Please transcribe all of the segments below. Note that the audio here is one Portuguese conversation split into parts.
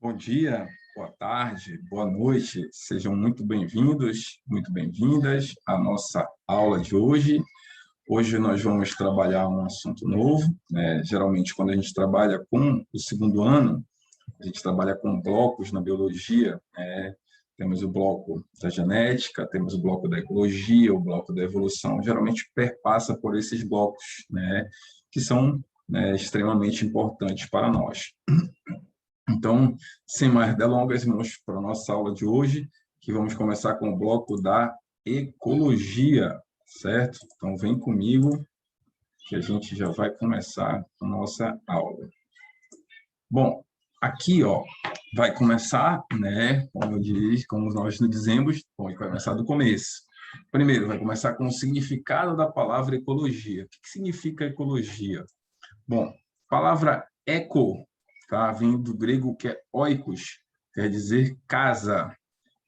Bom dia, boa tarde, boa noite. Sejam muito bem-vindos, muito bem-vindas à nossa aula de hoje. Hoje nós vamos trabalhar um assunto novo, né? Geralmente, quando a gente trabalha com o segundo ano, a gente trabalha com blocos na biologia, né? Temos o bloco da genética, temos o bloco da ecologia, o bloco da evolução. Geralmente perpassa por esses blocos, né? Que são, né, extremamente importantes para nós. Então, sem mais delongas, vamos para a nossa aula de hoje, que vamos começar com o bloco da ecologia, certo? Então, vem comigo, que a gente já vai começar a nossa aula. Bom, aqui, ó, vai começar, né, como nós dizemos, vai começar do começo. Primeiro, vai começar com o significado da palavra ecologia. O que significa ecologia? Bom, a palavra eco, tá? Vem do grego que é oikos, quer dizer casa.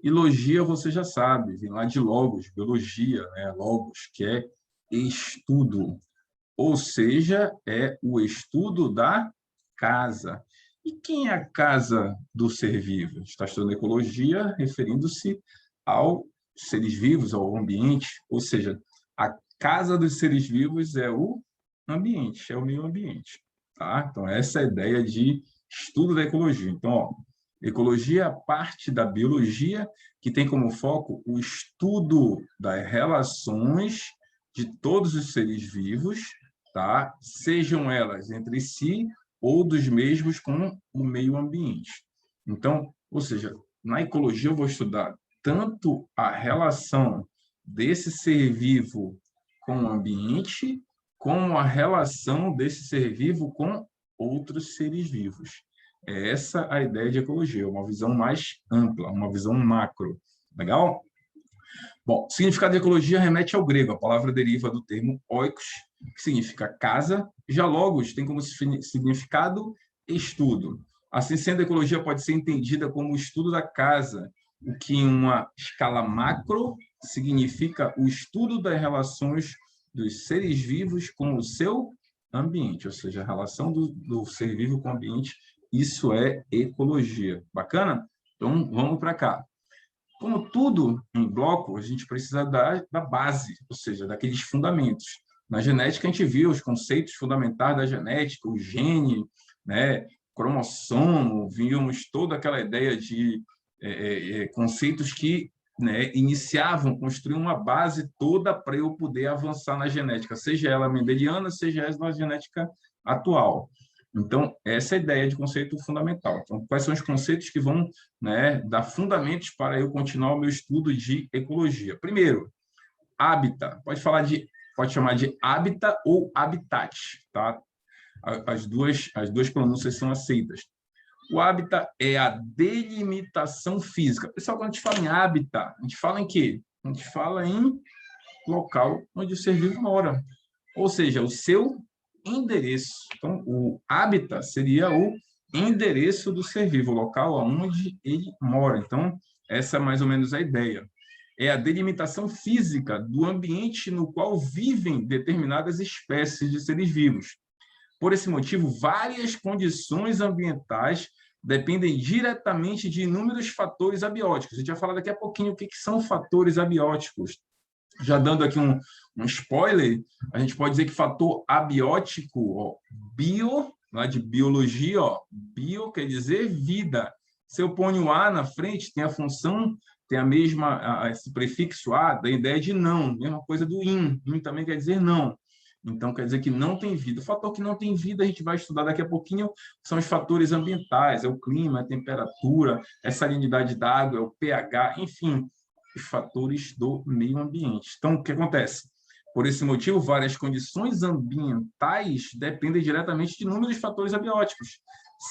E logia você já sabe, vem lá de logos, biologia, né? Logos, que é estudo. Ou seja, é o estudo da casa. E quem é a casa do ser vivo? A gente está estudando ecologia, referindo-se aos seres vivos, ao ambiente, ou seja, a casa dos seres vivos é o ambiente, é o meio ambiente. Tá? Então, essa é a ideia de estudo da ecologia. Então, ó, ecologia é a parte da biologia que tem como foco o estudo das relações de todos os seres vivos, tá? Sejam elas entre si ou dos mesmos com o meio ambiente. Então, ou seja, na ecologia eu vou estudar tanto a relação desse ser vivo com o ambiente, como a relação desse ser vivo com outros seres vivos. É essa a ideia de ecologia, uma visão mais ampla, uma visão macro. Legal? Bom, o significado de ecologia remete ao grego. A palavra deriva do termo oikos, que significa casa. Já logos tem como significado estudo. Assim sendo, a ecologia pode ser entendida como o estudo da casa, o que em uma escala macro significa o estudo das relações dos seres vivos com o seu ambiente, ou seja, a relação do ser vivo com o ambiente. Isso é ecologia. Bacana? Então, vamos para cá. Como tudo em bloco, a gente precisa da base, ou seja, daqueles fundamentos. Na genética, a gente viu os conceitos fundamentais da genética, o gene, né, cromossomo, vimos toda aquela ideia de conceitos que, né, iniciavam, construíam uma base toda para eu poder avançar na genética, seja ela mendeliana, seja ela na genética atual. Então, essa é a ideia de conceito fundamental. Então, quais são os conceitos que vão, né, dar fundamentos para eu continuar o meu estudo de ecologia? Primeiro, hábitat. Pode chamar de hábitat ou habitat, tá? As duas pronúncias são aceitas. O hábitat é a delimitação física. Pessoal, quando a gente fala em hábitat, a gente fala em quê? A gente fala em local onde o ser vivo mora. Ou seja, o seu endereço. Então, o hábitat seria o endereço do ser vivo, o local onde ele mora. Então, essa é mais ou menos a ideia. É a delimitação física do ambiente no qual vivem determinadas espécies de seres vivos. Por esse motivo, várias condições ambientais dependem diretamente de inúmeros fatores abióticos. A gente vai falar daqui a pouquinho o que são fatores abióticos. Já dando aqui um spoiler, a gente pode dizer que fator abiótico, ó, bio, lá de biologia, ó, bio quer dizer vida. Se eu ponho o A na frente, tem a função, tem a mesma, esse prefixo A, da ideia de não, mesma coisa do in também quer dizer não. Então, quer dizer que não tem vida. O fator que não tem vida, a gente vai estudar daqui a pouquinho, são os fatores ambientais, é o clima, a temperatura, a salinidade da água, é o pH, enfim, os fatores do meio ambiente. Então, o que acontece? Por esse motivo, várias condições ambientais dependem diretamente de inúmeros fatores abióticos,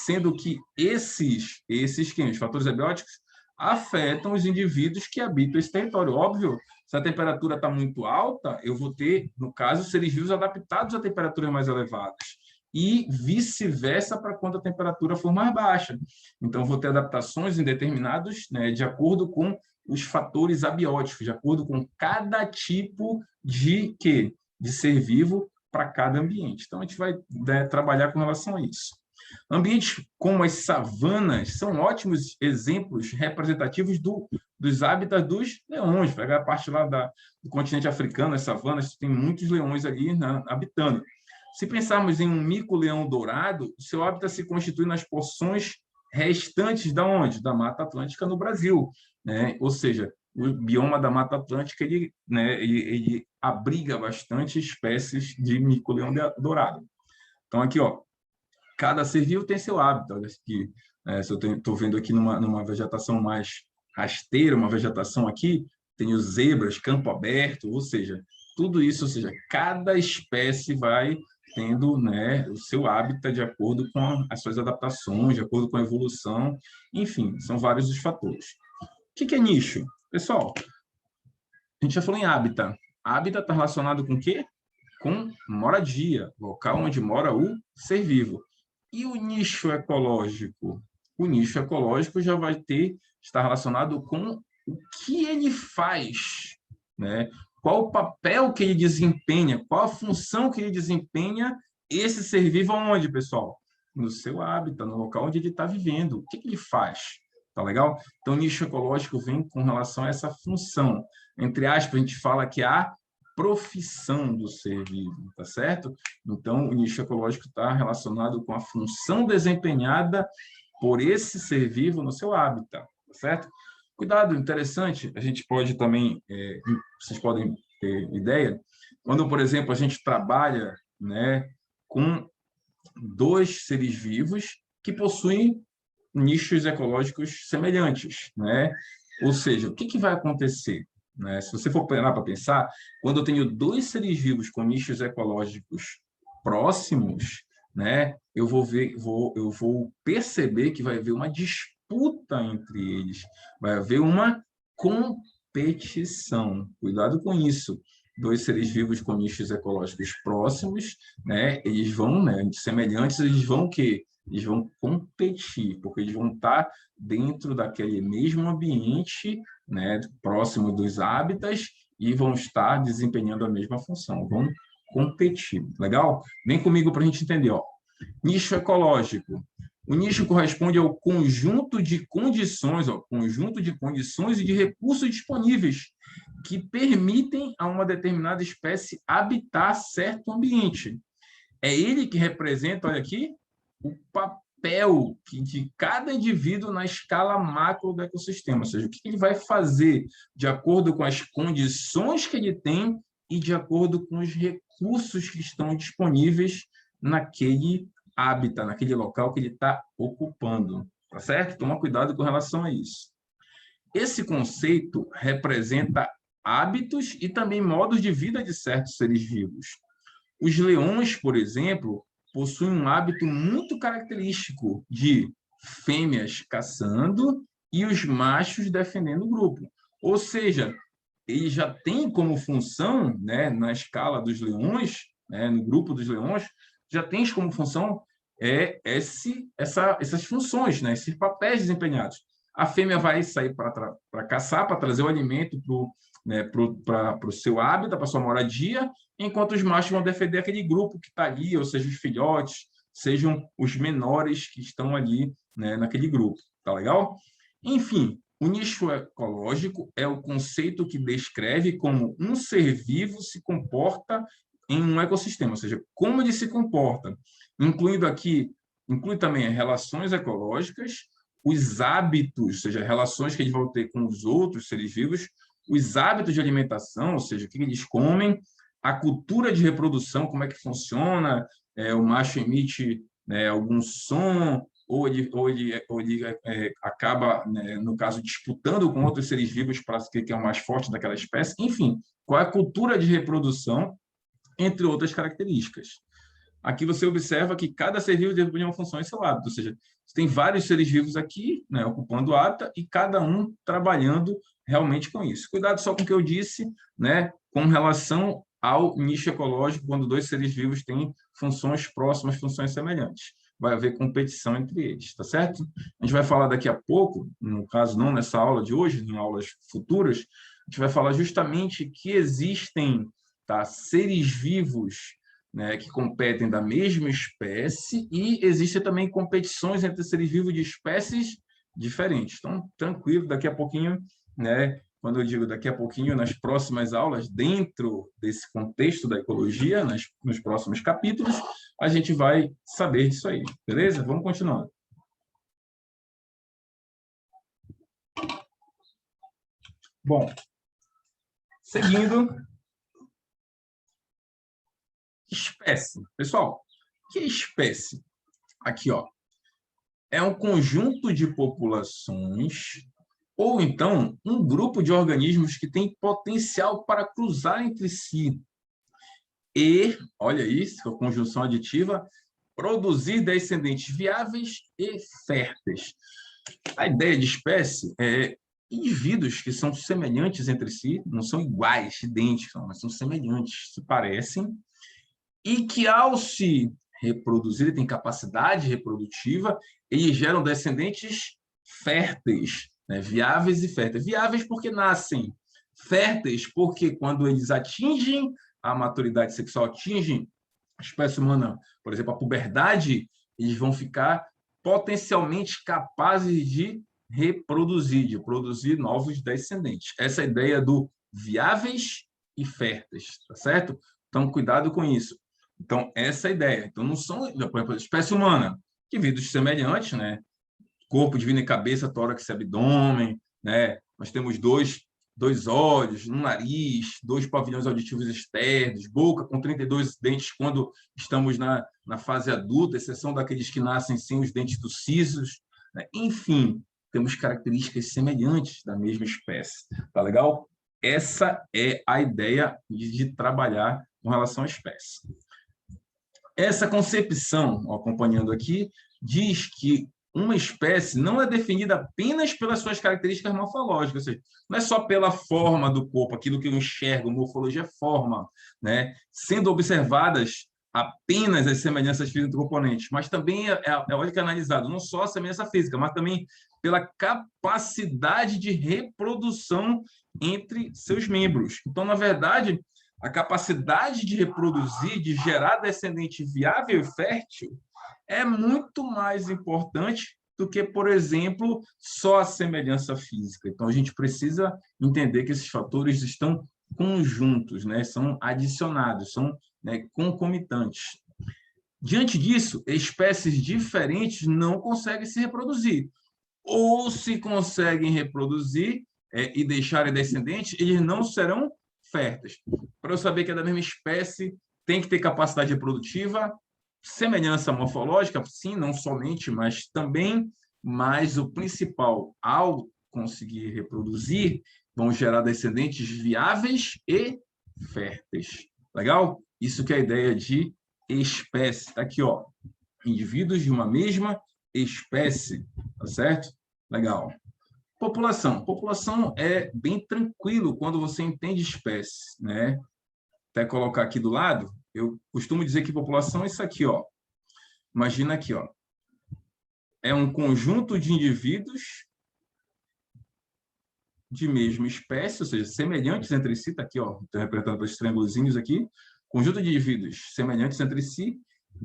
sendo que os fatores abióticos, afetam os indivíduos que habitam esse território. Óbvio, se a temperatura está muito alta, eu vou ter, no caso, seres vivos adaptados a temperaturas mais elevadas. E vice-versa para quando a temperatura for mais baixa. Então, vou ter adaptações em determinados, né, de acordo com os fatores abióticos, de acordo com cada tipo de ser vivo para cada ambiente. Então, a gente vai, né, trabalhar com relação a isso. Ambientes como as savanas são ótimos exemplos representativos dos hábitats dos leões. Pegar a parte lá do continente africano, as savanas, tem muitos leões ali, né, habitando. Se pensarmos em um mico-leão dourado, o seu hábitat se constitui nas porções restantes da onde? Da Mata Atlântica no Brasil, né? Ou seja, o bioma da Mata Atlântica ele abriga bastante espécies de mico-leão dourado. Então, aqui, ó, cada ser vivo tem seu hábitat. Olha aqui, se eu estou vendo aqui numa vegetação mais rasteira, uma vegetação aqui, tem os zebras, campo aberto, ou seja, tudo isso, ou seja, cada espécie vai tendo, né, o seu hábitat de acordo com as suas adaptações, de acordo com a evolução, enfim, são vários os fatores. O que é nicho? Pessoal, a gente já falou em hábitat. Hábitat está relacionado com o quê? Com moradia, local onde mora o ser vivo. E o nicho ecológico? O nicho ecológico já vai estar relacionado com o que ele faz, né? Qual o papel que ele desempenha, qual a função que ele desempenha esse ser vivo aonde, pessoal? No seu hábitat, no local onde ele está vivendo. O que ele faz? Tá legal? Então, o nicho ecológico vem com relação a essa função. Entre aspas, a gente fala que a profissão do ser vivo, tá certo? Então, o nicho ecológico está relacionado com a função desempenhada por esse ser vivo no seu hábitat, tá certo? Cuidado, interessante, a gente pode também, vocês podem ter ideia, quando, por exemplo, a gente trabalha, né, com dois seres vivos que possuem nichos ecológicos semelhantes, né? Ou seja, o que vai acontecer? Né? Se você for parar para pensar, quando eu tenho dois seres vivos com nichos ecológicos próximos, né, eu vou perceber que vai haver uma disputa entre eles, vai haver uma competição. Cuidado com isso. Dois seres vivos com nichos ecológicos próximos, né, eles vão, né, semelhantes, eles vão o quê? Eles vão competir, porque eles vão estar dentro daquele mesmo ambiente, né, próximo dos hábitats, e vão estar desempenhando a mesma função, vão competir. Legal? Vem comigo para a gente entender. Ó. Nicho ecológico. O nicho corresponde ao conjunto de condições, conjunto de condições e de recursos disponíveis que permitem a uma determinada espécie habitar certo ambiente. É ele que representa, olha aqui, o papel de cada indivíduo na escala macro do ecossistema, ou seja, o que ele vai fazer de acordo com as condições que ele tem e de acordo com os recursos que estão disponíveis naquele hábitat, naquele local que ele está ocupando, tá certo? Toma cuidado com relação a isso. Esse conceito representa hábitos e também modos de vida de certos seres vivos. Os leões, por exemplo, possuem um hábito muito característico de fêmeas caçando e os machos defendendo o grupo. Ou seja, ele já tem como função, né, na escala dos leões, né, no grupo dos leões, já tem como função essas funções, né, esses papéis desempenhados. A fêmea vai sair para caçar, para trazer o alimento para o seu hábitat, para a sua moradia, enquanto os machos vão defender aquele grupo que está ali, ou seja, os filhotes, sejam os menores que estão ali, né, naquele grupo. Tá legal? Enfim, o nicho ecológico é o conceito que descreve como um ser vivo se comporta em um ecossistema, ou seja, como ele se comporta, inclui também as relações ecológicas, os hábitos, ou seja, relações que eles vão ter com os outros seres vivos, os hábitos de alimentação, ou seja, o que eles comem, a cultura de reprodução, como é que funciona, o macho emite, né, algum som, ou ele acaba, né, no caso, disputando com outros seres vivos para ver quem é o mais forte daquela espécie. Enfim, qual é a cultura de reprodução, entre outras características. Aqui você observa que cada ser vivo desempenha uma função em seu hábito, ou seja, você tem vários seres vivos aqui, né, ocupando o hábitat e cada um trabalhando realmente com isso. Cuidado só com o que eu disse, né, com relação ao nicho ecológico, quando dois seres vivos têm funções próximas, funções semelhantes. Vai haver competição entre eles, tá certo? A gente vai falar daqui a pouco, no caso não nessa aula de hoje, em aulas futuras, a gente vai falar justamente que existem, tá, seres vivos, né, que competem da mesma espécie, e existem também competições entre seres vivos de espécies diferentes. Então, tranquilo, daqui a pouquinho, né, quando eu digo daqui a pouquinho, nas próximas aulas, dentro desse contexto da ecologia, nos próximos capítulos, a gente vai saber disso aí, beleza? Vamos continuando. Bom, seguindo, espécie. Pessoal, o que é espécie? Aqui, ó, é um conjunto de populações ou então um grupo de organismos que tem potencial para cruzar entre si e, olha isso, a conjunção aditiva, produzir descendentes viáveis e férteis. A ideia de espécie é indivíduos que são semelhantes entre si, não são iguais, idênticos, mas são semelhantes, se parecem, e que, ao se reproduzir, têm capacidade reprodutiva, eles geram descendentes férteis, né? Viáveis e férteis. Viáveis porque nascem, férteis porque, quando eles atingem a maturidade sexual, atingem a espécie humana, por exemplo, a puberdade, eles vão ficar potencialmente capazes de reproduzir, de produzir novos descendentes. Essa é a ideia do viáveis e férteis, tá certo? Então, cuidado com isso. Então, essa é a ideia. Então, não são, por exemplo, a espécie humana, que vídeos semelhantes, né? Corpo divino e cabeça, tórax e abdômen, né? Nós temos dois olhos, um nariz, 2 pavilhões auditivos externos, boca com 32 dentes quando estamos na fase adulta, exceção daqueles que nascem sem os dentes dos sisos, né? Enfim, temos características semelhantes da mesma espécie. Tá legal? Essa é a ideia de trabalhar com relação à espécie. Essa concepção, acompanhando aqui, diz que uma espécie não é definida apenas pelas suas características morfológicas, ou seja, não é só pela forma do corpo, aquilo que eu enxergo, morfologia é forma, né? Sendo observadas apenas as semelhanças físicas entre componentes, mas também olha que é analisado, não só a semelhança física, mas também pela capacidade de reprodução entre seus membros. Então, na verdade, a capacidade de reproduzir, de gerar descendente viável e fértil, é muito mais importante do que, por exemplo, só a semelhança física. Então, a gente precisa entender que esses fatores estão conjuntos, né? São adicionados, são, né, concomitantes. Diante disso, espécies diferentes não conseguem se reproduzir. Ou se conseguem reproduzir e deixarem descendentes, eles não serão férteis. Para eu saber que é da mesma espécie, tem que ter capacidade reprodutiva, semelhança morfológica, sim, não somente, mas também, mas o principal, ao conseguir reproduzir, vão gerar descendentes viáveis e férteis. Legal? Isso que é a ideia de espécie. Tá aqui, ó, indivíduos de uma mesma espécie, tá certo? Legal. População. População é bem tranquilo quando você entende espécie, né? Até colocar aqui do lado, eu costumo dizer que população é isso aqui, ó. Imagina aqui, ó. É um conjunto de indivíduos de mesma espécie, ou seja, semelhantes entre si, tá aqui, ó, estou representando os triângulozinhos aqui, conjunto de indivíduos semelhantes entre si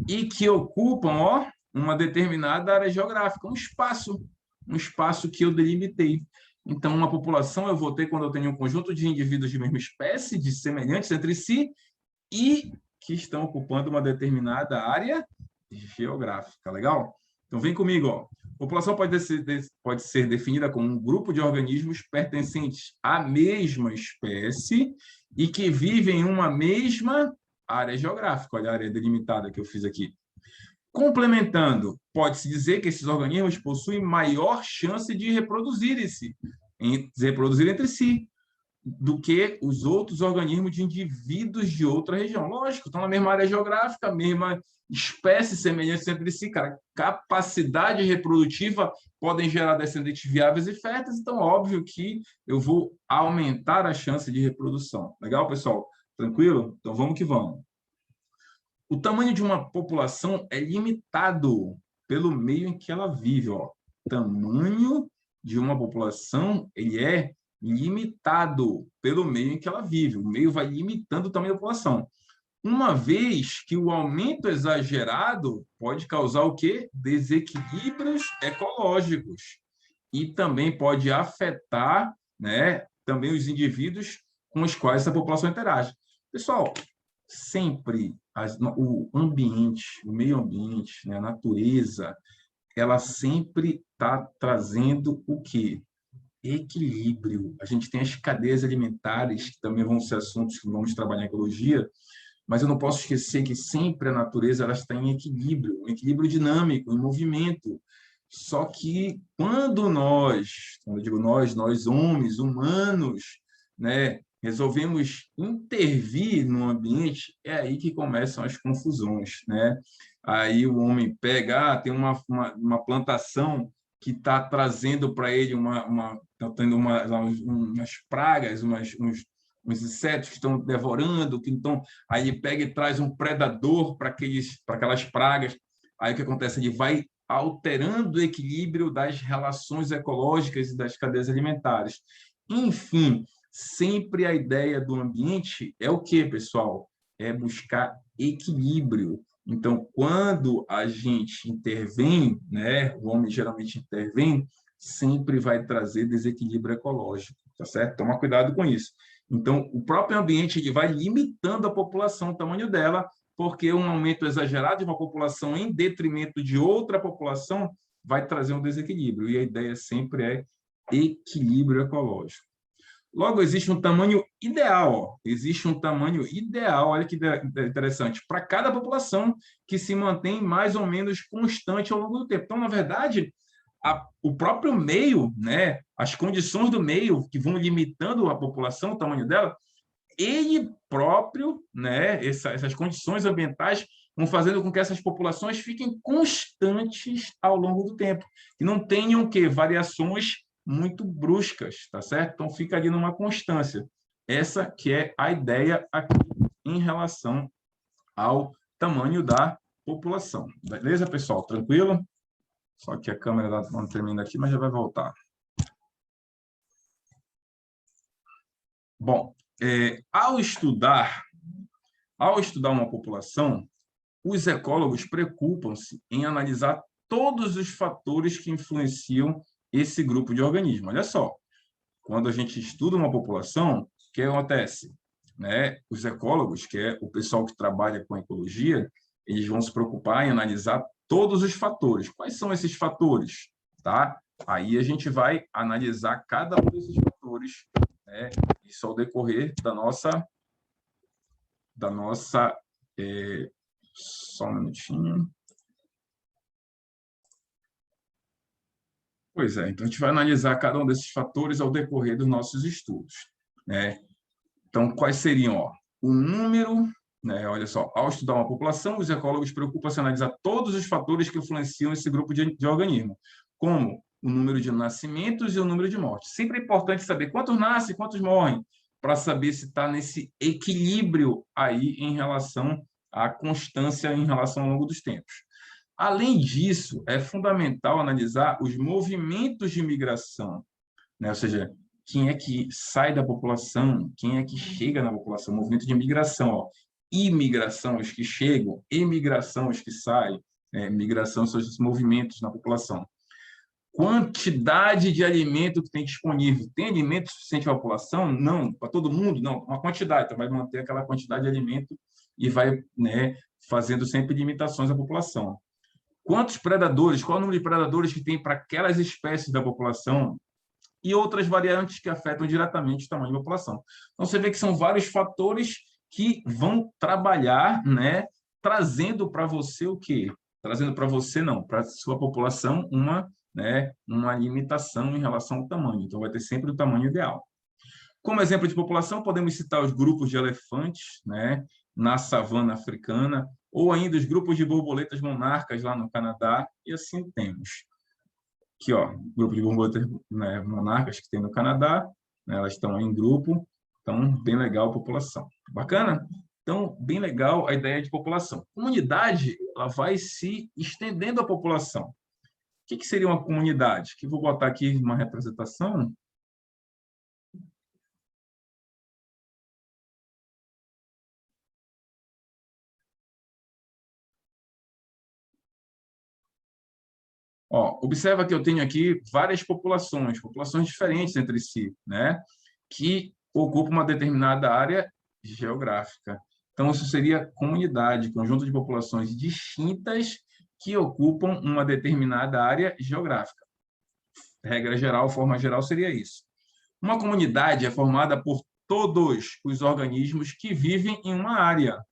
e que ocupam, ó, uma determinada área geográfica, um espaço que eu delimitei. Então, uma população eu vou ter quando eu tenho um conjunto de indivíduos de mesma espécie, de semelhantes entre si, e que estão ocupando uma determinada área geográfica. Legal? Então, vem comigo. Ó. População pode ser definida como um grupo de organismos pertencentes à mesma espécie e que vivem em uma mesma área geográfica. Olha a área delimitada que eu fiz aqui. Complementando, pode-se dizer que esses organismos possuem maior chance de reproduzir-se entre si do que os outros organismos de indivíduos de outra região. Lógico, estão na mesma área geográfica, mesma espécie semelhantes entre si, cara. Capacidade reprodutiva podem gerar descendentes viáveis e férteis, então óbvio que eu vou aumentar a chance de reprodução. Legal, pessoal? Tranquilo? Então vamos que vamos. O tamanho de uma população é limitado pelo meio em que ela vive. Ó. O tamanho de uma população ele é limitado pelo meio em que ela vive. O meio vai limitando o tamanho da população. uma vez que o aumento exagerado pode causar o quê? Desequilíbrios ecológicos e também pode afetar, né, também os indivíduos com os quais essa população interage. Pessoal, sempre o ambiente, o meio ambiente, né, a natureza, ela sempre está trazendo o quê? Equilíbrio. A gente tem as cadeias alimentares, que também vão ser assuntos que vamos trabalhar em ecologia, mas eu não posso esquecer que sempre a natureza ela está em equilíbrio, um equilíbrio dinâmico, em movimento. Só que quando eu digo nós homens, humanos, né, resolvemos intervir no ambiente, é aí que começam as confusões, né? Aí o homem pega, tem uma plantação que está trazendo para ele tá tendo umas pragas, uns insetos que estão devorando, que então aí ele pega e traz um predador para aquelas pragas. Aí o que acontece? Ele vai alterando o equilíbrio das relações ecológicas e das cadeias alimentares. Enfim, sempre a ideia do ambiente é o quê, pessoal? É buscar equilíbrio. Então, quando a gente intervém, né, o homem geralmente intervém, sempre vai trazer desequilíbrio ecológico, tá certo? Toma cuidado com isso. Então, o próprio ambiente ele vai limitando a população, o tamanho dela, porque um aumento exagerado de uma população em detrimento de outra população vai trazer um desequilíbrio. E a ideia sempre é equilíbrio ecológico. Logo, existe um tamanho ideal, ó. Existe um tamanho ideal, olha que interessante, para cada população que se mantém mais ou menos constante ao longo do tempo. Então, na verdade, o próprio meio, né, as condições do meio que vão limitando a população, o tamanho dela, ele próprio, né, essas condições ambientais vão fazendo com que essas populações fiquem constantes ao longo do tempo, e não tenham que variações muito bruscas, tá certo? Então fica ali numa constância. Essa que é a ideia aqui em relação ao tamanho da população. Beleza, pessoal? Tranquilo? Só que a câmera está tremendo aqui, mas já vai voltar. Bom, ao estudar uma população, os ecólogos preocupam-se em analisar todos os fatores que influenciam esse grupo de organismos. Olha só, quando a gente estuda uma população, o que acontece? Né? Os ecólogos, que é o pessoal que trabalha com ecologia, eles vão se preocupar em analisar todos os fatores. Quais são esses fatores? Tá? Aí a gente vai analisar cada um desses fatores, né? Isso ao decorrer da nossa só um minutinho. Pois é, então a gente vai analisar cada um desses fatores ao decorrer dos nossos estudos, né? Então, quais seriam, ó, o número, né? Olha só, ao estudar uma população, os ecólogos preocupam-se em analisar todos os fatores que influenciam esse grupo de organismos, como o número de nascimentos e o número de mortes. Sempre é importante saber quantos nascem, quantos morrem, para saber se está nesse equilíbrio aí em relação à constância em relação ao longo dos tempos. Além disso, é fundamental analisar os movimentos de migração, né? Ou seja, quem é que sai da população, quem é que chega na população, movimento de migração, ó. Imigração, os que chegam, emigração, os que saem, migração são os movimentos na população. Quantidade de alimento que tem disponível. Tem alimento suficiente para a população? Não. Para todo mundo? Não. Uma quantidade. Então, vai manter aquela quantidade de alimento e vai, né, fazendo sempre limitações à população. Quantos predadores, qual é o número de predadores que tem para aquelas espécies da população e outras variantes que afetam diretamente o tamanho da população. Então, você vê que são vários fatores que vão trabalhar, né, trazendo para você o quê? Trazendo para você, não, para a sua população, uma limitação em relação ao tamanho. Então, vai ter sempre o tamanho ideal. Como exemplo de população, podemos citar os grupos de elefantes, né, na savana africana, ou ainda os grupos de borboletas monarcas lá no Canadá, e assim temos. Aqui, ó, grupo de borboletas, né, monarcas que tem no Canadá, né, elas estão em grupo, então, bem legal a população. Bacana? Então, bem legal a ideia de população. Comunidade, ela vai se estendendo a população. O que seria uma comunidade? Que vou botar aqui uma representação. Ó, observa que eu tenho aqui várias populações diferentes entre si, né? Que ocupam uma determinada área geográfica. Então, isso seria comunidade, conjunto de populações distintas que ocupam uma determinada área geográfica. Regra geral, forma geral, seria isso. Uma comunidade é formada por todos os organismos que vivem em uma área,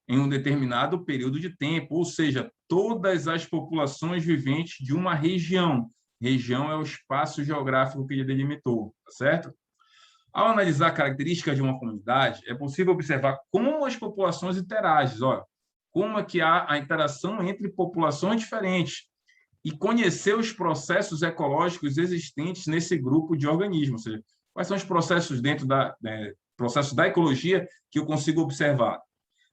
em um determinado período de tempo, ou seja, todas as populações viventes de uma região. Região é o espaço geográfico que ele delimitou, tá certo? Ao analisar características de uma comunidade, é possível observar como as populações interagem, olha, como é que há a interação entre populações diferentes e conhecer os processos ecológicos existentes nesse grupo de organismos, ou seja, quais são os processos dentro processos da ecologia que eu consigo observar.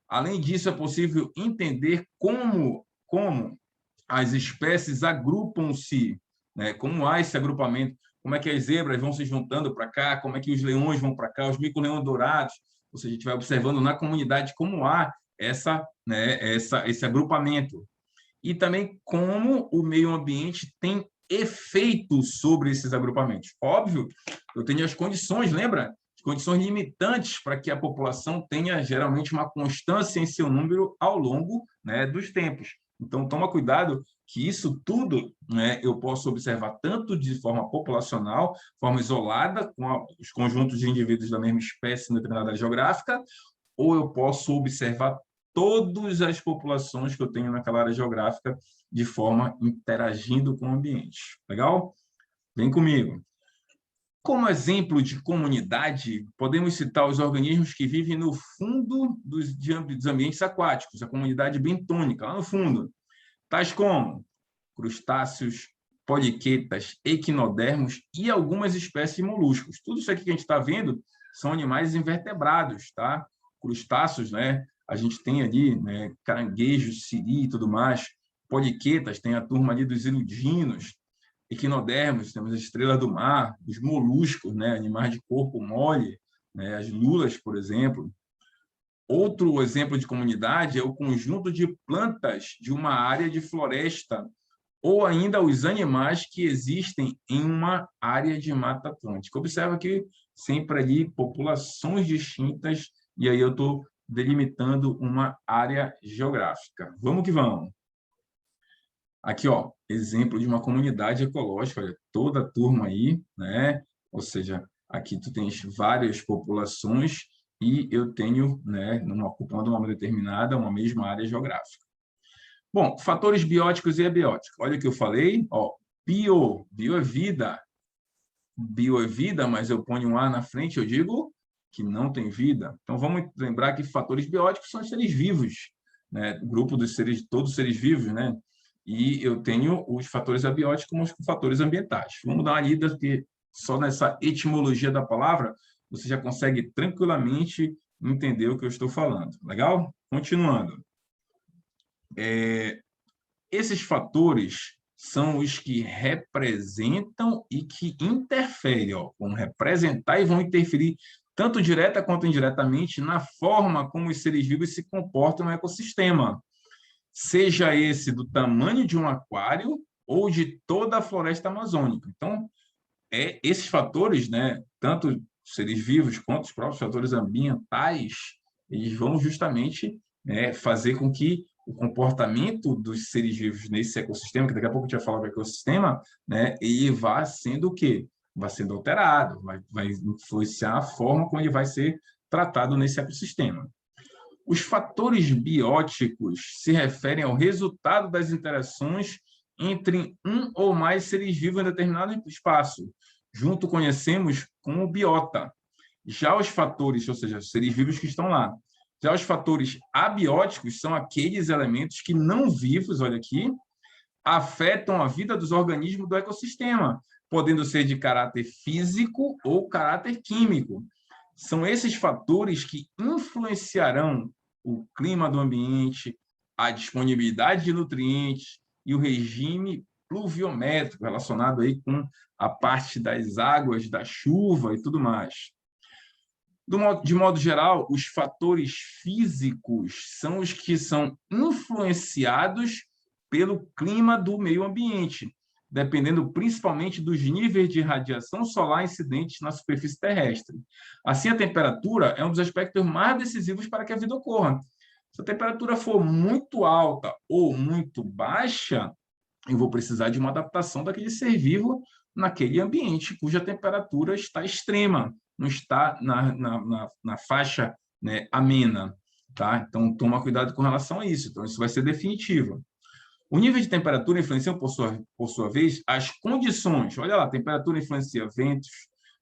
Além disso, é possível entender como as espécies agrupam-se, né? Como há esse agrupamento, como é que as zebras vão se juntando para cá, como é que os leões vão para cá, os mico-leões dourados, ou seja, a gente vai observando na comunidade como há esse agrupamento. E também como o meio ambiente tem efeito sobre esses agrupamentos. Óbvio, eu tenho as condições, lembra? Condições limitantes para que a população tenha geralmente uma constância em seu número ao longo, né, dos tempos. Então, toma cuidado que isso tudo, né, eu posso observar tanto de forma populacional, forma isolada, com os conjuntos de indivíduos da mesma espécie em determinada área geográfica, ou eu posso observar todas as populações que eu tenho naquela área geográfica de forma interagindo com o ambiente. Legal? Vem comigo. Como exemplo de comunidade, podemos citar os organismos que vivem no fundo dos ambientes aquáticos, a comunidade bentônica, lá no fundo, tais como crustáceos, poliquetas, equinodermos e algumas espécies de moluscos. Tudo isso aqui que a gente está vendo são animais invertebrados, tá? Crustáceos, né? A gente tem ali, né, caranguejos, siri e tudo mais. Poliquetas, tem a turma ali dos iludinos. Equinodermos, temos as estrelas do mar, os moluscos, né, animais de corpo mole, né, as lulas, por exemplo. Outro exemplo de comunidade é o conjunto de plantas de uma área de floresta, ou ainda os animais que existem em uma área de Mata Atlântica. Observa que sempre ali populações distintas, e aí eu estou delimitando uma área geográfica. Vamos que vamos. Aqui, ó, exemplo de uma comunidade ecológica, olha, toda a turma aí, né? Ou seja, aqui tu tens várias populações e eu tenho, né, ocupando uma determinada, uma mesma área geográfica. Bom, fatores bióticos e abióticos. Olha o que eu falei, ó, bio é vida. Bio é vida, mas eu ponho um A na frente, eu digo que não tem vida. Então, vamos lembrar que fatores bióticos são os seres vivos, né? O grupo dos seres, todos os seres vivos, né? E eu tenho os fatores abióticos como os fatores ambientais. Vamos dar uma lida, porque só nessa etimologia da palavra você já consegue tranquilamente entender o que eu estou falando. Legal? Continuando. Esses fatores são os que representam e que interferem, ó, vão representar e vão interferir tanto direta quanto indiretamente na forma como os seres vivos se comportam no ecossistema, seja esse do tamanho de um aquário ou de toda a floresta amazônica. Então, esses fatores, né, tanto seres vivos quanto os próprios fatores ambientais, eles vão justamente, né, fazer com que o comportamento dos seres vivos nesse ecossistema, que daqui a pouco a gente vai falar do ecossistema, né, ele vá sendo o quê? Vai sendo alterado, vai influenciar a forma como ele vai ser tratado nesse ecossistema. Os fatores bióticos se referem ao resultado das interações entre um ou mais seres vivos em determinado espaço. Junto conhecemos como biota. Já os fatores, ou seja, os seres vivos que estão lá. Já os fatores abióticos são aqueles elementos que não vivos, olha aqui, afetam a vida dos organismos do ecossistema, podendo ser de caráter físico ou caráter químico. São esses fatores que influenciarão o clima do ambiente, a disponibilidade de nutrientes e o regime pluviométrico relacionado aí com a parte das águas, da chuva e tudo mais. De modo geral, os fatores físicos são os que são influenciados pelo clima do meio ambiente. dependendo principalmente dos níveis de radiação solar incidentes na superfície terrestre. Assim, a temperatura é um dos aspectos mais decisivos para que a vida ocorra. Se a temperatura for muito alta ou muito baixa, eu vou precisar de uma adaptação daquele ser vivo naquele ambiente cuja temperatura está extrema, não está na faixa, né, amena. Tá? Então, toma cuidado com relação a isso. Então, isso vai ser definitivo. O nível de temperatura influencia, por sua vez, as condições. Olha lá, a temperatura influencia ventos,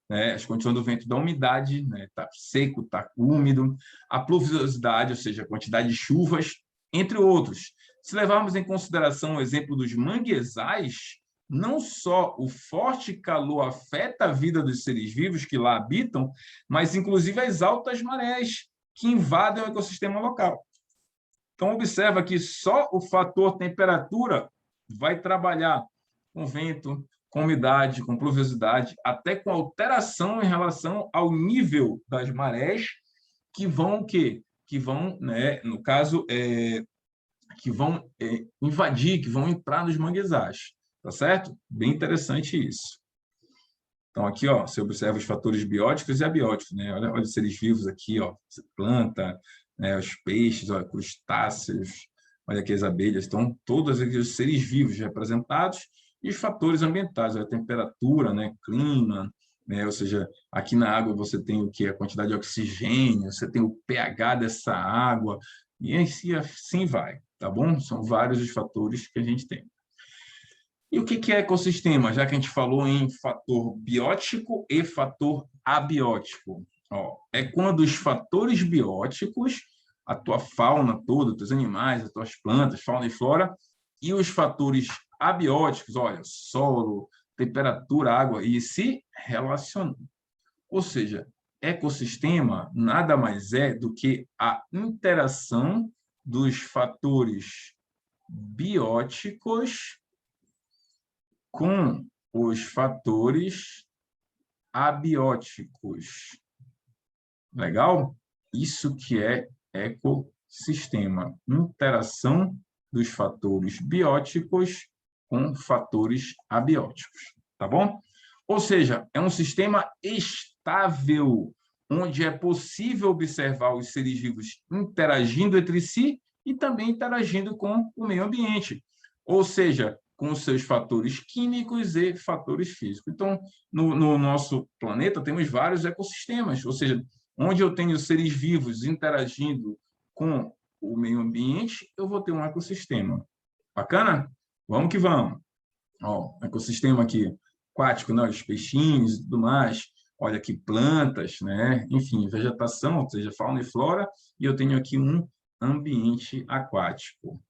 né, as condições do vento, da umidade, né, tá seco, tá úmido, a pluviosidade, ou seja, a quantidade de chuvas, entre outros. Se levarmos em consideração o exemplo dos manguezais, não só o forte calor afeta a vida dos seres vivos que lá habitam, mas inclusive as altas marés que invadem o ecossistema local. Então, observa que só o fator temperatura vai trabalhar com vento, com umidade, com pluviosidade, até com alteração em relação ao nível das marés que vão, né, no caso, que vão invadir, que vão entrar nos manguezais. Tá certo? Bem interessante isso. Então, aqui, ó, você observa os fatores bióticos e abióticos, né? Olha os seres vivos aqui, ó, planta, né, os peixes, ó, crustáceos, olha aqui as abelhas, estão todos aqui os seres vivos representados e os fatores ambientais, a temperatura, né, clima, né, ou seja, aqui na água você tem o que? A quantidade de oxigênio, você tem o pH dessa água, e assim vai, tá bom? São vários os fatores que a gente tem. E o que é ecossistema? Já que a gente falou em fator biótico e fator abiótico. Ó, é quando os fatores bióticos, a tua fauna toda, os teus animais, as tuas plantas, fauna e flora, e os fatores abióticos, olha, solo, temperatura, água, e se relacionam. Ou seja, ecossistema nada mais é do que a interação dos fatores bióticos com os fatores abióticos. Legal? Isso que é ecossistema. Interação dos fatores bióticos com fatores abióticos. Tá bom? Ou seja, é um sistema estável, onde é possível observar os seres vivos interagindo entre si e também interagindo com o meio ambiente. Ou seja, com os seus fatores químicos e fatores físicos. Então, no nosso planeta, temos vários ecossistemas, ou seja, onde eu tenho seres vivos interagindo com o meio ambiente, eu vou ter um ecossistema. Bacana? Vamos que vamos. Ó, ecossistema aqui aquático, né? Os peixinhos e tudo mais. Olha aqui, plantas, né? Enfim, vegetação, ou seja, fauna e flora, e eu tenho aqui um ambiente aquático.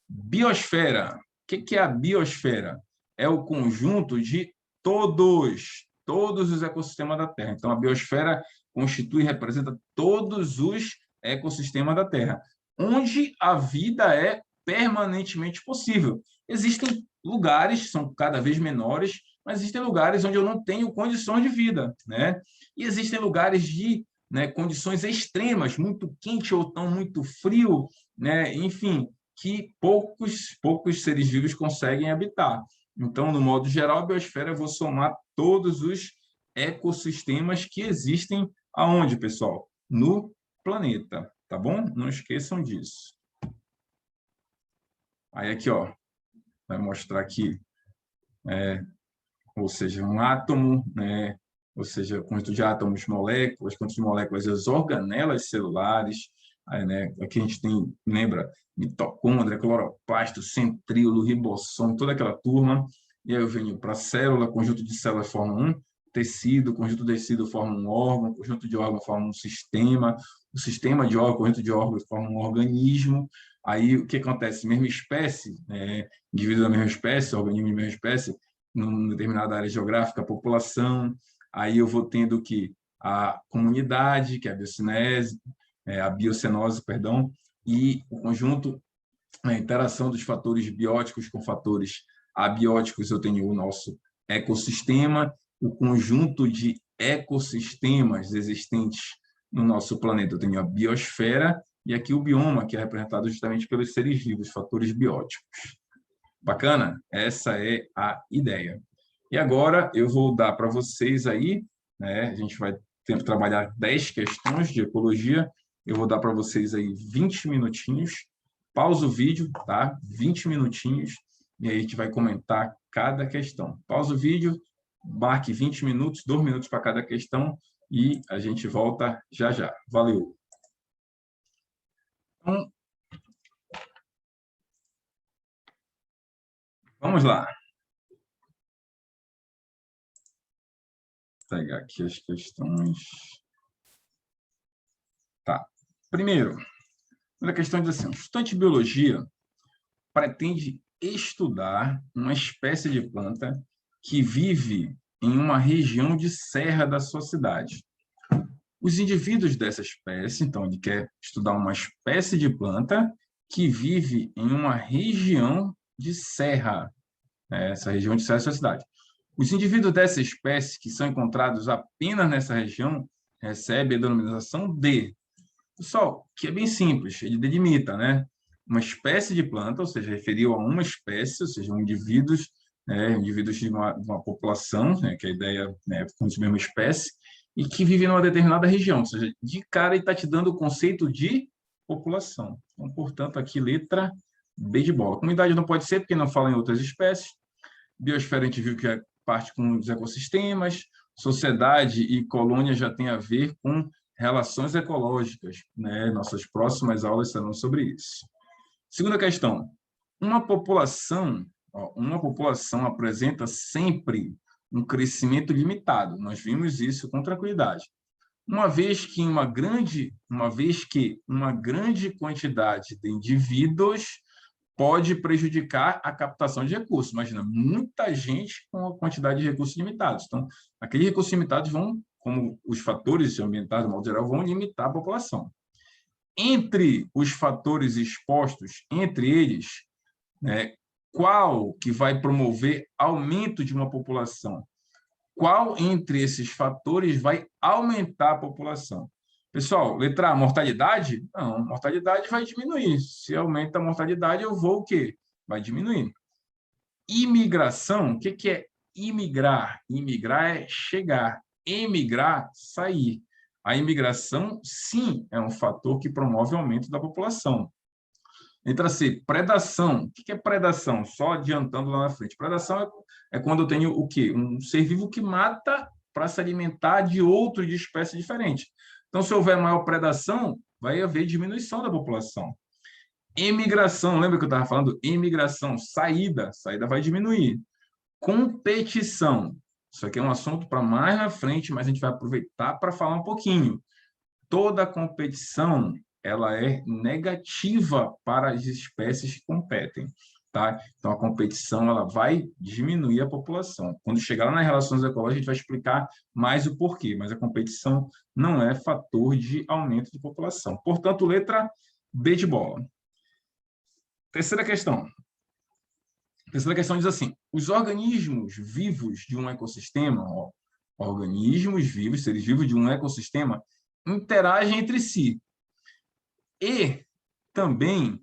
Biosfera. O que é a biosfera? É o conjunto de todos os ecossistemas da Terra. Então, a biosfera constitui e representa todos os ecossistemas da Terra, onde a vida é permanentemente possível. Existem lugares, são cada vez menores, mas existem lugares onde eu não tenho condições de vida, né? E existem lugares de, né, condições extremas, muito quente ou tão muito frio, né? Enfim, que poucos seres vivos conseguem habitar. Então, no modo geral, a biosfera, eu vou somar todos os ecossistemas que existem aonde, pessoal? No planeta, tá bom? Não esqueçam disso. Aí aqui, ó, vai mostrar aqui, ou seja, um átomo, né? Ou seja, conjunto de átomos, moléculas, conjunto de moléculas, as organelas celulares. Aí, né? Aqui a gente tem, lembra, mitocôndria, cloroplasto, centríolo, ribossomo, toda aquela turma. E aí eu venho para a célula, conjunto de células forma um tecido, conjunto de tecido forma um órgão, conjunto de órgão forma um sistema, o sistema de órgão, conjunto de órgãos forma um organismo. Aí o que acontece? Mesma espécie, indivíduo da mesma espécie, organismo da mesma espécie, numa determinada área geográfica, a população, aí eu vou tendo que a comunidade, que é a biocinese, a biocenose, perdão, e o conjunto, a interação dos fatores bióticos com fatores abióticos, eu tenho o nosso ecossistema, o conjunto de ecossistemas existentes no nosso planeta, eu tenho a biosfera, e aqui o bioma, que é representado justamente pelos seres vivos, fatores bióticos. Bacana? Essa é a ideia. E agora eu vou dar para vocês aí, né? A gente vai trabalhar 10 questões de ecologia. Eu vou dar para vocês aí 20 minutinhos. Pausa o vídeo, tá? 20 minutinhos. E aí a gente vai comentar cada questão. Pausa o vídeo, marque 20 minutos, 2 minutos para cada questão e a gente volta já já. Valeu! Então, vamos lá. Vou pegar aqui as questões. Tá. Primeiro, a questão diz assim: o estudante de biologia pretende estudar uma espécie de planta que vive em uma região de serra da sua cidade. Os indivíduos dessa espécie, então, ele quer estudar uma espécie de planta que vive em uma região de serra, né? Essa região de serra da sua cidade. Os indivíduos dessa espécie, que são encontrados apenas nessa região, recebem a denominação de... Pessoal, que é bem simples, ele delimita, né? Uma espécie de planta, ou seja, referiu a uma espécie, ou seja, indivíduos, né? Indivíduos de uma população, né? Que a ideia é de mesma espécie, e que vive numa determinada região, ou seja, de cara ele está te dando o conceito de população. Então, portanto, aqui letra B de bola. Comunidade não pode ser, porque não fala em outras espécies. Biosfera a gente viu que é parte com os ecossistemas. Sociedade e colônia já tem a ver com relações ecológicas, né? Nossas próximas aulas serão sobre isso. Segunda questão. Uma população apresenta sempre um crescimento limitado. Nós vimos isso com tranquilidade. Uma vez que uma grande quantidade de indivíduos pode prejudicar a captação de recursos. Imagina, muita gente com a quantidade de recursos limitados. Então, aqueles recursos limitados vão, como os fatores ambientais, de modo geral, vão limitar a população. Entre os fatores expostos, entre eles, né, qual que vai promover aumento de uma população? Qual entre esses fatores vai aumentar a população? Pessoal, letra A, mortalidade? Não, mortalidade vai diminuir. Se aumenta a mortalidade, eu vou o quê? Vai diminuir. Imigração, o que é imigrar? Imigrar é chegar. Emigrar, sair. A imigração, sim, é um fator que promove o aumento da população. Letra C, predação. O que é predação? Só adiantando lá na frente. Predação é quando eu tenho o quê? Um ser vivo que mata para se alimentar de outro de espécie diferente. Então, se houver maior predação, vai haver diminuição da população. Emigração, lembra que eu estava falando? Emigração, saída. Saída vai diminuir. Competição. Isso aqui é um assunto para mais na frente, mas a gente vai aproveitar para falar um pouquinho. Toda competição ela é negativa para as espécies que competem, tá? Então, a competição ela vai diminuir a população. Quando chegar lá nas relações ecológicas, a gente vai explicar mais o porquê, mas a competição não é fator de aumento de população. Portanto, letra B de bola. Terceira questão. A terceira questão diz assim: os organismos vivos de um ecossistema, organismos vivos, seres vivos de um ecossistema, interagem entre si e também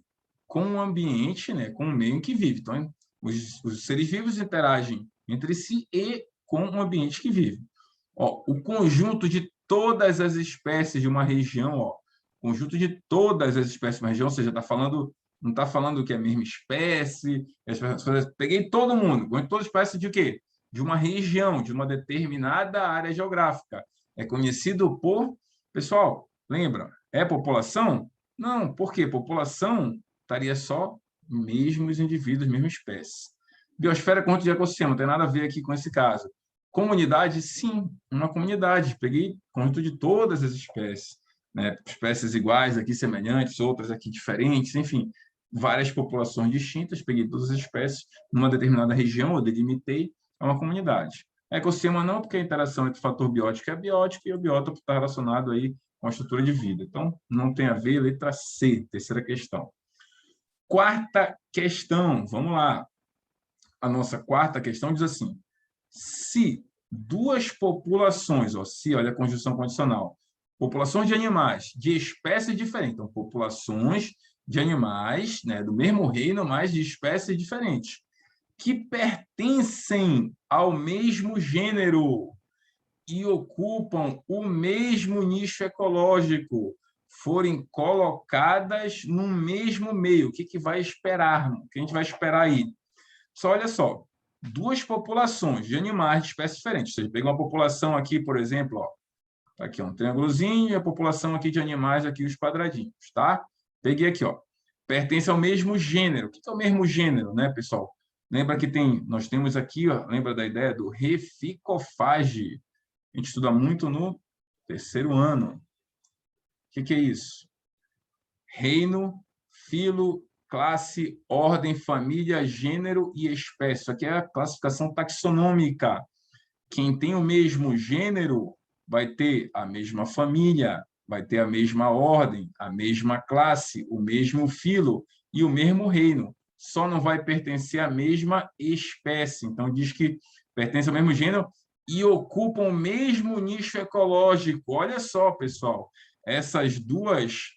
com o ambiente, né, com o meio em que vive. Então, os seres vivos interagem entre si e com o ambiente que vive. O conjunto de todas as espécies de uma região, conjunto de todas as espécies de uma região, ou seja, não está falando que é a mesma espécie, peguei todo mundo, toda espécie de quê? De uma região, de uma determinada área geográfica. É conhecido por... Pessoal, lembra? É população? Não, por quê? População estaria só mesmos indivíduos, mesma espécie. Biosfera conjunto de ecossistema, não tem nada a ver aqui com esse caso. Comunidade, sim, uma comunidade. Peguei conjunto de todas as espécies, né? Espécies iguais aqui, semelhantes, outras aqui diferentes, enfim, várias populações distintas, peguei todas as espécies numa determinada região, eu delimitei, é uma comunidade. Ecossistema não, porque a interação entre o fator biótico é biótico e o biótopo está relacionado aí com a estrutura de vida. Então, não tem a ver, letra C, terceira questão. Quarta questão, vamos lá. A nossa quarta questão diz assim: se duas populações, olha a conjunção condicional, populações de animais de espécies diferentes, então populações de animais, né, do mesmo reino, mas de espécies diferentes, que pertencem ao mesmo gênero e ocupam o mesmo nicho ecológico forem colocadas no mesmo meio. O que vai esperar? O que a gente vai esperar aí? Só olha só, duas populações de animais de espécies diferentes. Você pega uma população aqui, por exemplo, ó, aqui um triângulozinho e a população aqui de animais, aqui os quadradinhos, tá? Peguei aqui, ó. Pertence ao mesmo gênero. O que é o mesmo gênero, né, pessoal? Lembra que nós temos aqui, ó, lembra da ideia do reficofage? A gente estuda muito no terceiro ano. O que é isso? Reino, filo, classe, ordem, família, gênero e espécie. Isso aqui é a classificação taxonômica. Quem tem o mesmo gênero vai ter a mesma família, vai ter a mesma ordem, a mesma classe, o mesmo filo e o mesmo reino. Só não vai pertencer à mesma espécie. Então, diz que pertence ao mesmo gênero e ocupam o mesmo nicho ecológico. Olha só, pessoal, essas duas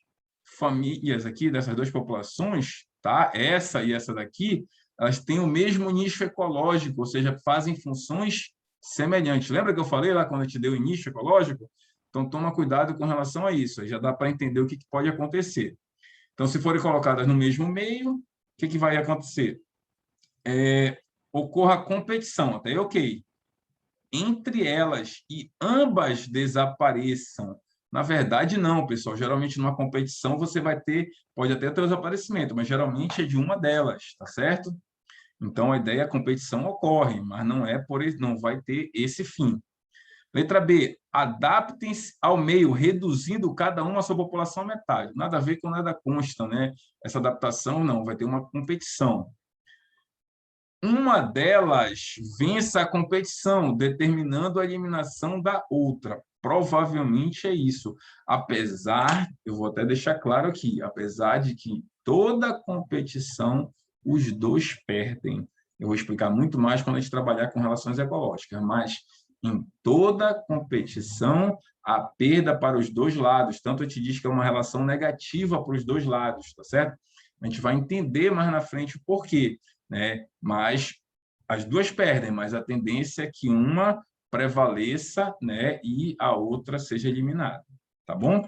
famílias aqui, dessas duas populações, tá? Essa e essa daqui, elas têm o mesmo nicho ecológico, ou seja, fazem funções semelhantes. Lembra que eu falei lá quando a gente deu o nicho ecológico? Então, toma cuidado com relação a isso. Aí já dá para entender o que pode acontecer. Então, se forem colocadas no mesmo meio, o que vai acontecer? Ocorra competição, até aí, ok. Entre elas e ambas desapareçam. Na verdade, não, pessoal. Geralmente, numa competição, você vai ter, pode até ter o desaparecimento, mas geralmente é de uma delas, tá certo? Então, a ideia, a competição ocorre, mas não vai ter esse fim. Letra B, adaptem-se ao meio, reduzindo cada uma a sua população à metade. Nada a ver com nada consta, né? Essa adaptação, não, vai ter uma competição. Uma delas vença a competição, determinando a eliminação da outra. Provavelmente é isso. Apesar, eu vou até deixar claro aqui, apesar de que toda competição os dois perdem. Eu vou explicar muito mais quando a gente trabalhar com relações ecológicas, mas em toda competição há perda para os dois lados. Tanto eu te diz que é uma relação negativa para os dois lados, tá certo? A gente vai entender mais na frente o porquê, né? Mas as duas perdem, mas a tendência é que uma prevaleça, né, e a outra seja eliminada, tá bom?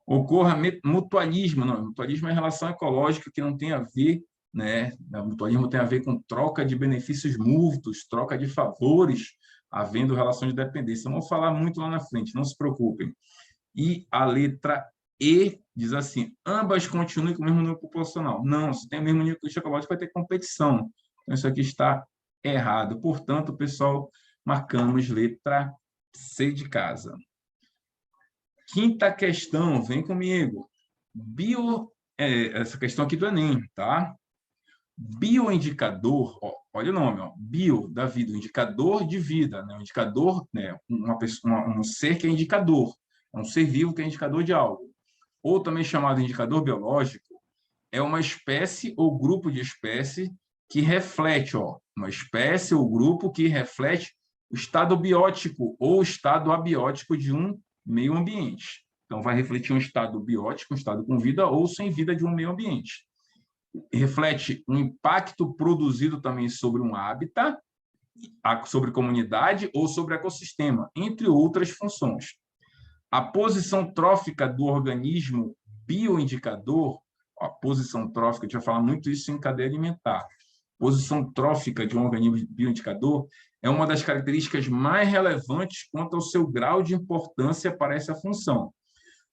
Ocorra mutualismo, não, mutualismo é relação ecológica que não tem a ver, né, o mutualismo tem a ver com troca de benefícios mútuos, troca de favores, havendo relação de dependência. Vamos falar muito lá na frente, não se preocupem. E a letra E diz assim, ambas continuem com o mesmo número populacional. Não, se tem o mesmo nível ecológico, vai ter competição. Então, isso aqui está errado. Portanto, pessoal, marcamos letra C de casa. Quinta questão, vem comigo. Essa questão aqui do Enem, tá? Bioindicador, ó, olha o nome, ó, bio da vida, o indicador de vida, né? O indicador, né? Um ser que é indicador, é um ser vivo que é indicador de algo. Ou também chamado indicador biológico, é uma espécie ou grupo de espécie que reflete, ó, uma espécie ou grupo que reflete o estado biótico ou estado abiótico de um meio ambiente. Então, vai refletir um estado biótico, um estado com vida ou sem vida de um meio ambiente. Reflete um impacto produzido também sobre um hábitat, sobre comunidade ou sobre ecossistema, entre outras funções. A posição trófica do organismo bioindicador, a posição trófica, a gente vai falar muito isso em cadeia alimentar. Posição trófica de um organismo bioindicador é uma das características mais relevantes quanto ao seu grau de importância para essa função.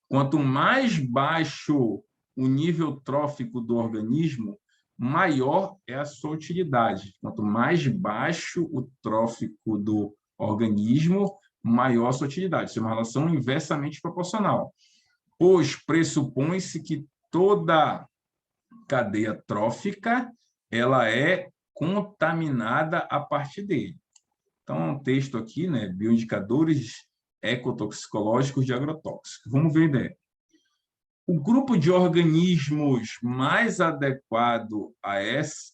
Quanto mais baixo o nível trófico do organismo, maior é a sua utilidade. Quanto mais baixo o trófico do organismo, maior a sua utilidade. Isso é uma relação inversamente proporcional, pois pressupõe-se que toda cadeia trófica ela é contaminada a partir dele. Então, é um texto aqui, né? Bioindicadores ecotoxicológicos de agrotóxicos. Vamos ver a ideia. O grupo de organismos mais adequado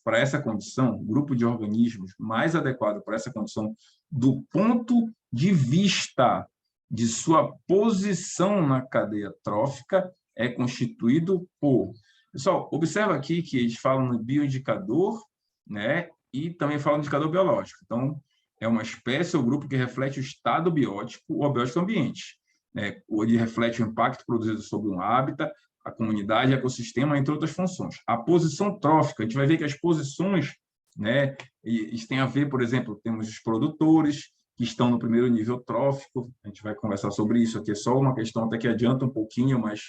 para essa condição, o grupo de organismos mais adequado para essa condição, do ponto de vista de sua posição na cadeia trófica, é constituído por... Pessoal, observa aqui que eles falam no bioindicador, né? e também fala do indicador biológico. Então, é uma espécie ou grupo que reflete o estado biótico ou abiótico do ambiente, né? Ele reflete o impacto produzido sobre um hábitat, a comunidade, o ecossistema, entre outras funções. A posição trófica, a gente vai ver que as posições, né, isso tem a ver, por exemplo, temos os produtores, que estão no primeiro nível trófico, a gente vai conversar sobre isso aqui, é só uma questão até que adianta um pouquinho, mas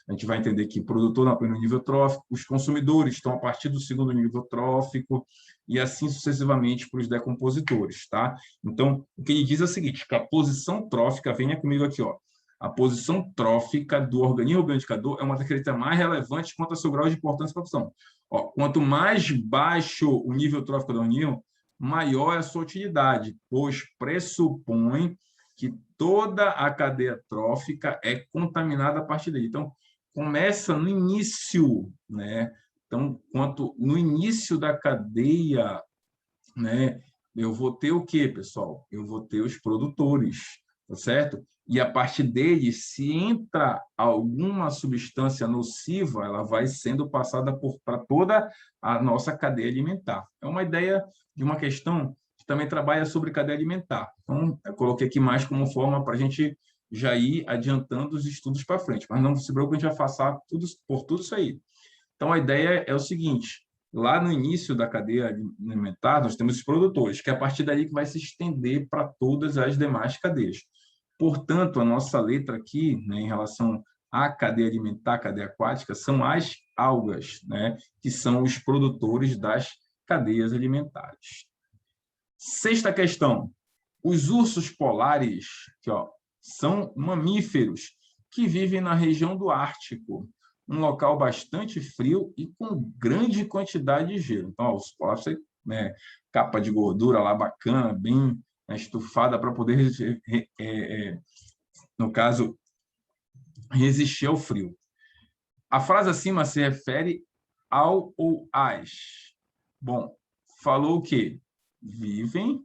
a gente vai entender que produtor no primeiro nível trófico, os consumidores estão a partir do segundo nível trófico, e assim sucessivamente para os decompositores, tá? Então, o que ele diz é o seguinte, que a posição trófica, venha comigo aqui, ó, a posição trófica do organismo bioindicador é uma das características mais relevantes quanto ao seu grau de importância para a produção. Ó, quanto mais baixo o nível trófico do organismo, maior é a sua utilidade, pois pressupõe que toda a cadeia trófica é contaminada a partir dele. Então, começa no início, né? Então, quanto no início da cadeia, né, eu vou ter o quê, pessoal? Eu vou ter os produtores, tá certo? E a partir deles, se entra alguma substância nociva, ela vai sendo passada para toda a nossa cadeia alimentar. É uma ideia de uma questão que também trabalha sobre cadeia alimentar. Então, eu coloquei aqui mais como forma para a gente já ir adiantando os estudos para frente. Mas não se preocupe, a gente vai passar por tudo isso aí. Então, a ideia é o seguinte, lá no início da cadeia alimentar, nós temos os produtores, que é a partir daí que vai se estender para todas as demais cadeias. Portanto, a nossa letra aqui, né, em relação à cadeia alimentar, cadeia aquática, são as algas, né, que são os produtores das cadeias alimentares. Sexta questão. Os ursos polares, que, ó, são mamíferos que vivem na região do Ártico, um local bastante frio e com grande quantidade de gelo. Então, ó, os polares, né, capa de gordura lá bacana, bem estufada para poder, no caso, resistir ao frio. A frase acima se refere ao ou às. Bom, falou o quê? Vivem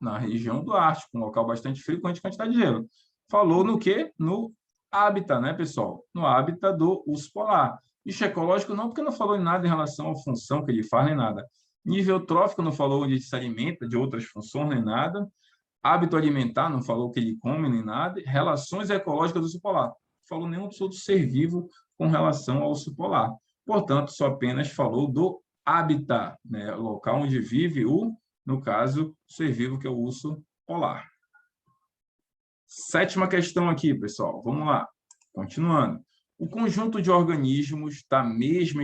na região do Ártico, um local bastante frio com grande quantidade de gelo. Falou no quê? No hábitat, né, pessoal? No hábitat do urso polar. Isso é ecológico não, porque não falou em nada em relação à função que ele faz, nem nada. Nível trófico não falou onde se alimenta, de outras funções, nem nada. Hábito alimentar, não falou o que ele come nem nada. Relações ecológicas do urso polar. Não falou nenhum absoluto ser vivo com relação ao urso polar. Portanto, só apenas falou do hábitat, né? O local onde vive o, no caso, ser vivo, que é o urso polar. Sétima questão aqui, pessoal. Vamos lá. Continuando. O conjunto de organismos da mesma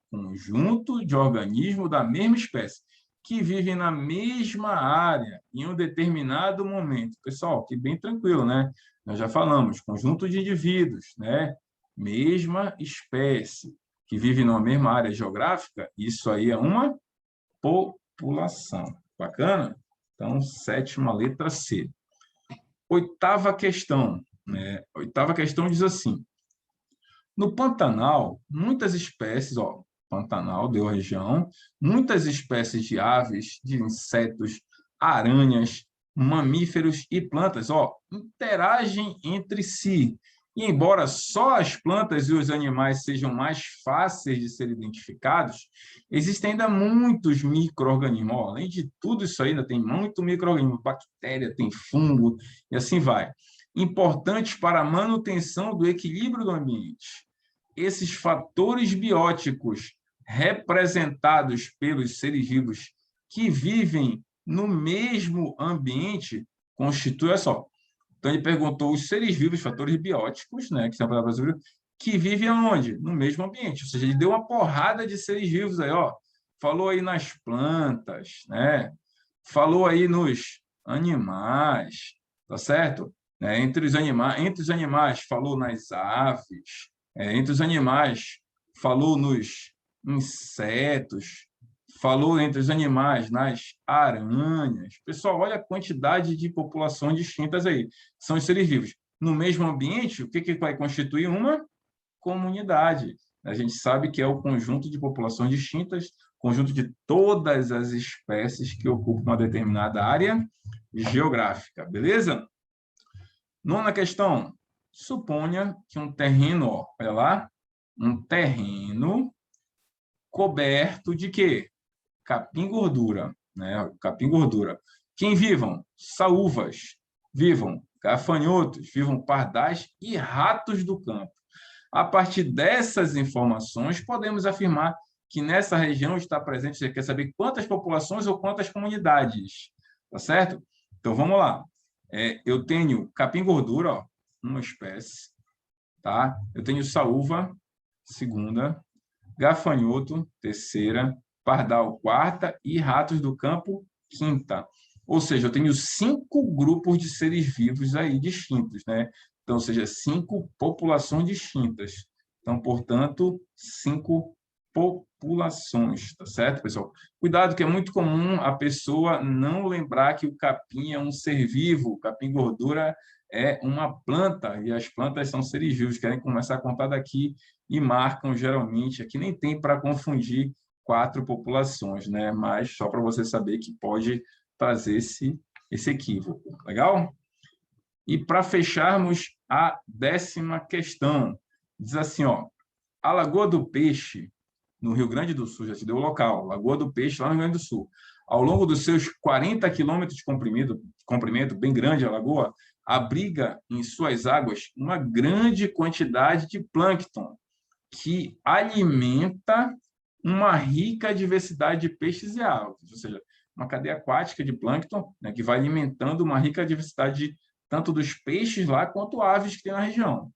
conjunto de organismos da mesma espécie que vivem na mesma área em um determinado momento. Pessoal, que bem tranquilo, né? Nós já falamos, conjunto de indivíduos, né? Mesma espécie, que vive numa mesma área geográfica, isso aí é uma população. Bacana? Então, sétima letra C. Oitava questão, né? Oitava questão diz assim: no Pantanal, muitas espécies, ó, Pantanal deu a região, muitas espécies de aves, de insetos, aranhas, mamíferos e plantas, ó, interagem entre si. E embora só as plantas e os animais sejam mais fáceis de ser identificados, existem ainda muitos micro-organismos. Além de tudo isso ainda tem muito micro-organismo, bactéria, tem fungo, e assim vai. Importantes para a manutenção do equilíbrio do ambiente. Esses fatores bióticos representados pelos seres vivos que vivem no mesmo ambiente constituem, olha só. Então, ele perguntou os seres vivos, fatores bióticos, né, que são a palavra brasileira, que vivem aonde? No mesmo ambiente. Ou seja, ele deu uma porrada de seres vivos aí, ó. Falou aí nas plantas, né? Falou aí nos animais, tá certo? Entre os animais, falou nas aves, entre os animais, falou nos insetos, falou entre os animais, nas aranhas. Pessoal, olha a quantidade de populações distintas aí. São os seres vivos. No mesmo ambiente, o que vai constituir uma comunidade? A gente sabe que é o conjunto de populações distintas, conjunto de todas as espécies que ocupam uma determinada área geográfica, beleza? Nona questão. Suponha que um terreno, ó, olha lá, um terreno coberto de quê? Capim gordura. né? Capim gordura. Quem vivam? Saúvas, vivam gafanhotos, vivam pardais e ratos do campo. A partir dessas informações, podemos afirmar que nessa região está presente, você quer saber quantas populações ou quantas comunidades, tá certo? Então, vamos lá. Eu tenho capim-gordura, ó, uma espécie, tá? Eu tenho saúva, segunda, gafanhoto, terceira, pardal, quarta e ratos do campo, quinta. Ou seja, eu tenho 5 grupos de seres vivos aí distintos, né? Então, ou seja, 5 populações distintas. Então, portanto, 5 populações, tá certo, pessoal? Cuidado que é muito comum a pessoa não lembrar que o capim é um ser vivo, o capim-gordura é uma planta, e as plantas são seres vivos, querem começar a contar daqui e marcam geralmente, aqui nem tem para confundir 4 populações, né? Mas só para você saber que pode trazer esse equívoco, legal? E para fecharmos a 10ª questão, diz assim, ó, a Lagoa do Peixe, no Rio Grande do Sul, já te deu o local, Lagoa do Peixe, lá no Rio Grande do Sul, ao longo dos seus 40 quilômetros de comprimento, bem grande a lagoa, abriga em suas águas uma grande quantidade de plâncton, que alimenta uma rica diversidade de peixes e aves, ou seja, uma cadeia aquática de plâncton, né, que vai alimentando uma rica diversidade tanto dos peixes lá quanto aves que tem na região.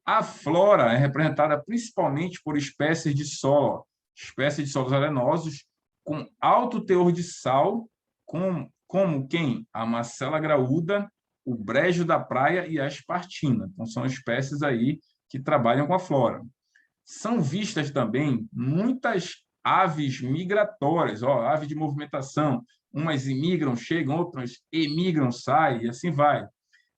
A flora é representada principalmente por espécies de solos arenosos com alto teor de sal, como quem? A macela graúda, o brejo da praia e a espartina. Então, são espécies aí que trabalham com a flora. São vistas também muitas aves migratórias, ó, aves de movimentação. Umas imigram, chegam, outras emigram, saem, e assim vai,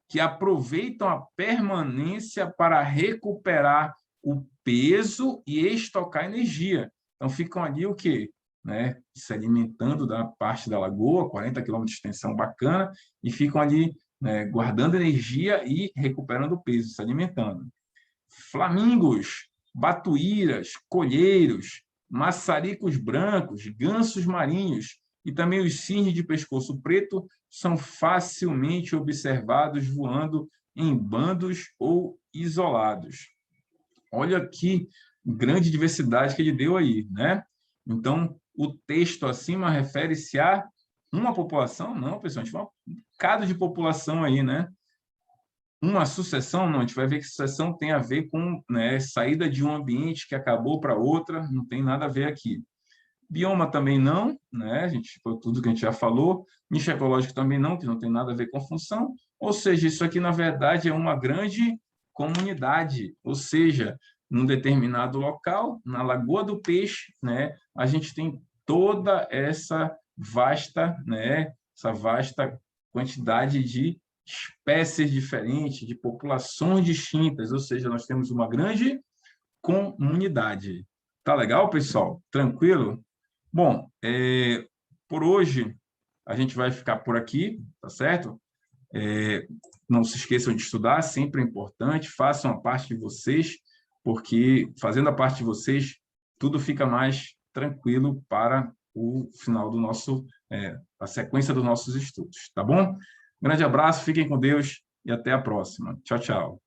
que aproveitam a permanência para recuperar o peso e estocar energia. Então, ficam ali o quê? Né? Se alimentando da parte da lagoa, 40 quilômetros de extensão bacana, e ficam ali, né, guardando energia e recuperando o peso, se alimentando. Flamingos, batuíras, colheiros, maçaricos brancos, gansos marinhos e também os cisnes de pescoço preto são facilmente observados voando em bandos ou isolados. Olha que grande diversidade que ele deu aí, né? Então, o texto acima refere-se a uma população? Não, pessoal, a gente vai um bocado de população aí, né? Uma sucessão, não, a gente vai ver que sucessão tem a ver com, né, saída de um ambiente que acabou para outra, não tem nada a ver aqui. Bioma também não, né, a gente, por tudo que a gente já falou. Nicho ecológico também não, que não tem nada a ver com função. Ou seja, isso aqui, na verdade, é uma grande comunidade, ou seja, num determinado local, na Lagoa do Peixe, né, a gente tem toda essa vasta quantidade de espécies diferentes, de populações distintas, ou seja, nós temos uma grande comunidade. Tá legal, pessoal? Tranquilo? Bom, por hoje a gente vai ficar por aqui, tá certo? Não se esqueçam de estudar, sempre é importante, façam a parte de vocês, porque fazendo a parte de vocês, tudo fica mais tranquilo para o final do nosso, a sequência dos nossos estudos, tá bom? Grande abraço, fiquem com Deus e até a próxima. Tchau, tchau.